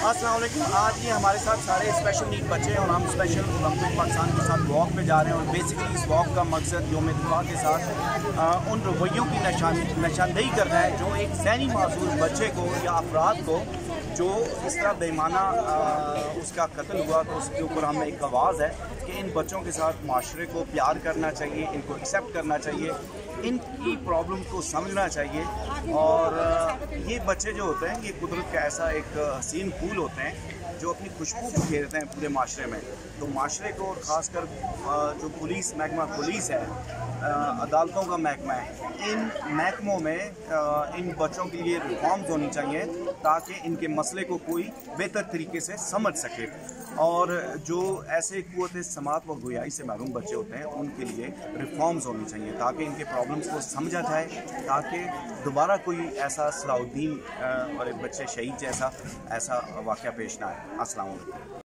अस्सलाम वालेकुम। आज ये हमारे साथ सारे स्पेशल नीड बच्चे हैं और हम स्पेशल ओलंपिक पाकिस्तान के साथ वॉक पे जा रहे हैं। और बेसिकली इस वॉक का मकसद यौम दिफा के साथ उन रवैयों की निशानदेही करना है जो एक ज़हनी मासूम बच्चे को या अफराद को जो इस तरह बेईमाना उसका कत्ल हुआ, तो उसके ऊपर हमें एक आवाज़ है कि इन बच्चों के साथ माशरे को प्यार करना चाहिए, इनको एक्सेप्ट करना चाहिए, इनकी प्रॉब्लम को समझना चाहिए। और ये बच्चे जो होते हैं ये कुदरत का ऐसा एक हसीन फूल होते हैं जो अपनी खुशबू बिखेरते हैं पूरे माशरे में। तो माशरे को, ख़ासकर जो पुलिस महकमा पुलिस है, अदालतों का महकमा है, इन महकमों में इन बच्चों के लिए रिफॉर्म्स होनी चाहिए ताकि इनके मसले को कोई बेहतर तरीके से समझ सके। और जो ऐसे कुव्वत समात व गोयाई से महरूम बच्चे होते हैं उनके लिए रिफॉर्म्स होनी चाहिए ताकि इनके प्रॉब्लम्स को समझा जाए, ताकि दोबारा कोई ऐसा सलाउद्दीन और बच्चे शहीद जैसा ऐसा वाक़या पेश ना आए। अस्सलाम वालेकुम।